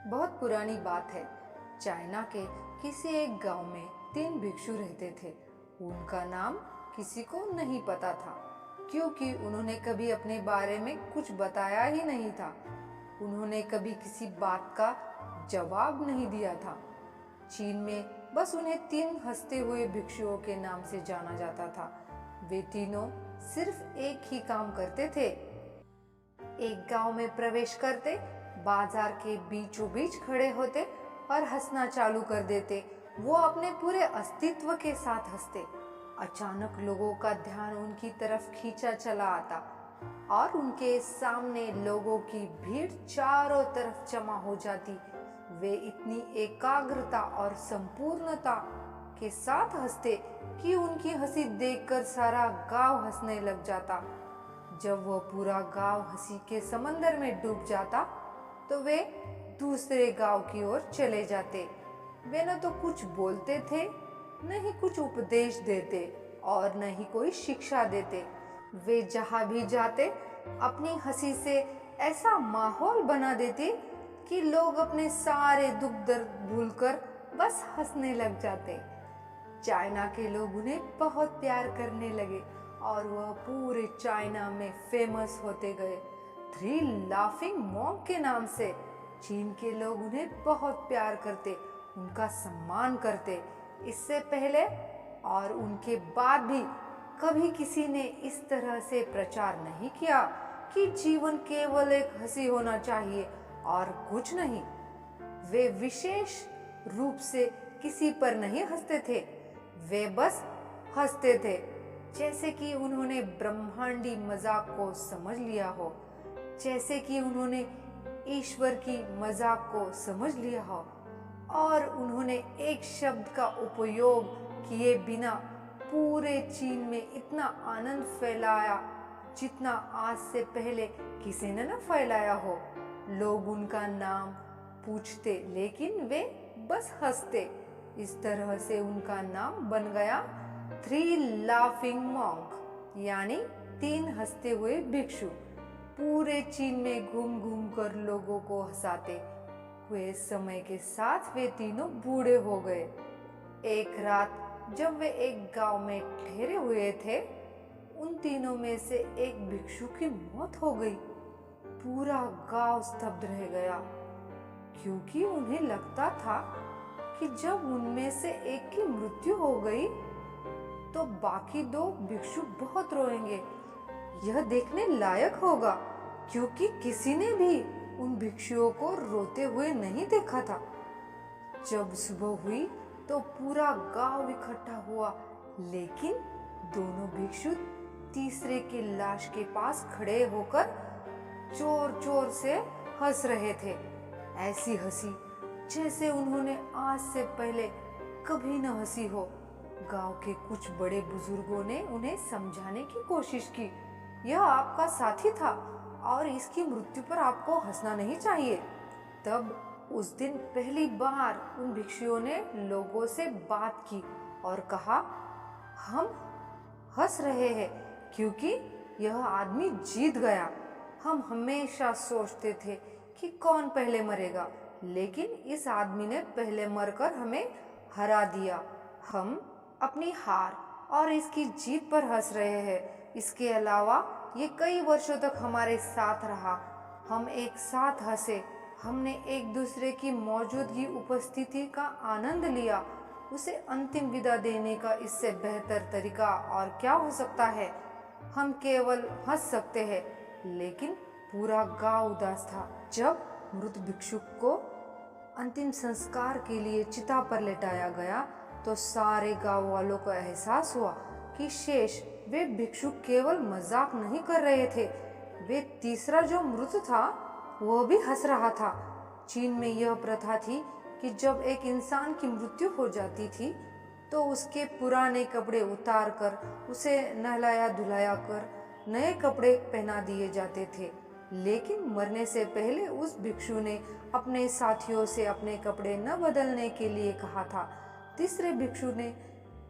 बहुत पुरानी बात है। चाइना के किसी एक गांव में 3 भिक्षु रहते थे। उनका नाम किसी को नहीं पता था, क्योंकि उन्होंने कभी अपने बारे में कुछ बताया ही नहीं था। उन्होंने कभी किसी बात का जवाब नहीं दिया था। चीन में बस उन्हें 3 हंसते हुए भिक्षुओं के नाम से जाना जाता था। वे तीनों सिर्फ एक ही काम करते थे। एक गांव में प्रवेश करते, बाजार के बीचों बीच खड़े होते और हंसना चालू कर देते। वो अपने पूरे अस्तित्व के साथ हंसते। अचानक लोगों का ध्यान उनकी तरफ खींचा चला आता और उनके सामने लोगों की भीड़ चारों तरफ जमा हो जाती। वे इतनी एकाग्रता और संपूर्णता के साथ हंसते कि उनकी हंसी देखकर सारा गांव हंसने लग जाता। जब वह पूरा गांव हंसी के समंदर में डूब जाता तो वे दूसरे गांव की ओर चले जाते। वे न तो कुछ बोलते थे, न ही कुछ उपदेश देते और न ही कोई शिक्षा देते। वे जहां भी जाते अपनी हंसी से ऐसा माहौल बना देते कि लोग अपने सारे दुख दर्द भूलकर बस हंसने लग जाते। चाइना के लोग उन्हें बहुत प्यार करने लगे और वह पूरे चाइना में फेमस होते गए। 3 लाफिंग मॉन्क के नाम से चीन के लोग उन्हें बहुत प्यार करते, उनका सम्मान करते। इससे पहले और उनके बाद भी कभी किसी ने इस तरह से प्रचार नहीं किया कि जीवन केवल एक हंसी होना चाहिए और कुछ नहीं। वे विशेष रूप से किसी पर नहीं हंसते थे, वे बस हंसते थे जैसे कि उन्होंने ब्रह्मांडी मजाक को समझ लिया हो, जैसे कि उन्होंने ईश्वर की मजाक को समझ लिया हो और उन्होंने एक शब्द का उपयोग किए बिना पूरे चीन में इतना आनंद फैलाया जितना आज से पहले किसी ने न फैलाया हो। लोग उनका नाम पूछते लेकिन वे बस हंसते। इस तरह से उनका नाम बन गया 3 लाफिंग मॉन्क, यानी 3 हंसते हुए भिक्षु। पूरे चीन में घूम घूम कर लोगों को हंसाते हुए समय के साथ वे तीनों बूढ़े हो गए। एक रात जब वे एक गांव में ठहरे हुए थे, उन तीनों में से एक भिक्षु की मौत हो गई। पूरा गांव स्तब्ध रह गया, क्योंकि उन्हें लगता था कि जब उनमें से एक की मृत्यु हो गई तो बाकी 2 भिक्षु बहुत रोएंगे। यह देखने लायक होगा, क्योंकि किसी ने भी उन भिक्षुओं को रोते हुए नहीं देखा था। जब सुबह हुई तो पूरा गांव इकट्ठा हुआ, लेकिन दोनों भिक्षु तीसरे की लाश के पास खड़े होकर जोर जोर से हंस रहे थे। ऐसी हंसी जैसे उन्होंने आज से पहले कभी न हंसी हो। गांव के कुछ बड़े बुजुर्गों ने उन्हें समझाने की कोशिश की, यह आपका साथी था और इसकी मृत्यु पर आपको हंसना नहीं चाहिए। तब उस दिन पहली बार उन भिक्षुओं ने लोगों से बात की और कहा, हम हंस रहे हैं क्योंकि यह आदमी जीत गया। हम हमेशा सोचते थे कि कौन पहले मरेगा, लेकिन इस आदमी ने पहले मरकर हमें हरा दिया। हम अपनी हार और इसकी जीत पर हंस रहे हैं। इसके अलावा ये कई वर्षों तक हमारे साथ रहा। हम एक साथ हंसे, हमने एक दूसरे की मौजूदगी उपस्थिति का आनंद लिया। उसे अंतिम विदा देने का इससे बेहतर तरीका और क्या हो सकता है। हम केवल हंस सकते हैं, लेकिन पूरा गांव उदास था। जब मृत भिक्षुक को अंतिम संस्कार के लिए चिता पर लेटाया गया तो सारे गांव वालों को एहसास हुआ कि शेष वे भिक्षु केवल मजाक नहीं कर रहे थे, वे तीसरा जो मृत था वह भी हंस रहा था। चीन में यह प्रथा थी कि जब एक इंसान की मृत्यु हो जाती थी तो उसके पुराने कपड़े उतार कर उसे नहलाया धुलाया कर नए कपड़े पहना दिए जाते थे। लेकिन मरने से पहले उस भिक्षु ने अपने साथियों से अपने कपड़े न बदलने के लिए कहा था। तीसरे भिक्षु ने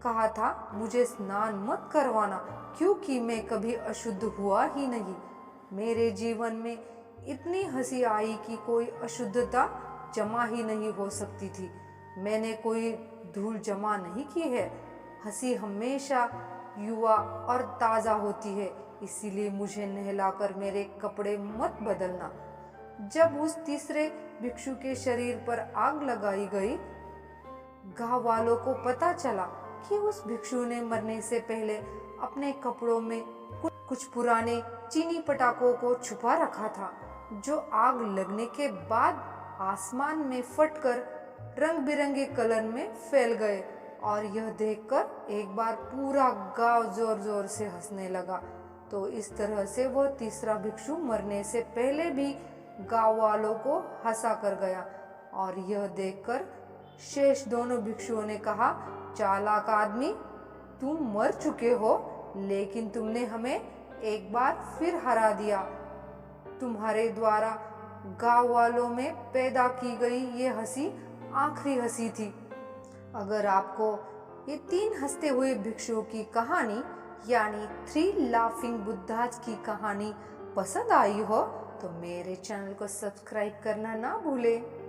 कहा था, मुझे स्नान मत करवाना क्योंकि मैं कभी अशुद्ध हुआ ही नहीं। मेरे जीवन में इतनी हंसी आई कि कोई अशुद्धता जमा ही नहीं हो सकती थी। मैंने कोई धूल जमा नहीं की है। हंसी हमेशा युवा और ताज़ा होती है, इसीलिए मुझे नहलाकर मेरे कपड़े मत बदलना। जब उस तीसरे भिक्षु के शरीर पर आग लगाई गई, गांव वालों को पता चला कि उस भिक्षु ने मरने से पहले अपने कपड़ों में कुछ पुराने चीनी पटाखों को छुपा रखा था, जो आग लगने के बाद आसमान में फटकर रंग बिरंगे कलर में फैल गए। और यह देखकर एक बार पूरा गांव जोर जोर से हंसने लगा। तो इस तरह से वह तीसरा भिक्षु मरने से पहले भी गांव वालों को हंसा कर गया। और यह देखकर शेष दोनों भिक्षुओं ने कहा, चालाक आदमी, तुम मर चुके हो, लेकिन तुमने हमें एक बार फिर हरा दिया। तुम्हारे द्वारा गांव वालों में पैदा की गई ये हंसी आखिरी हंसी थी। अगर आपको ये 3 हंसते हुए भिक्षुओं की कहानी यानी 3 लाफिंग बुद्धाज की कहानी पसंद आई हो तो मेरे चैनल को सब्सक्राइब करना ना भूलें।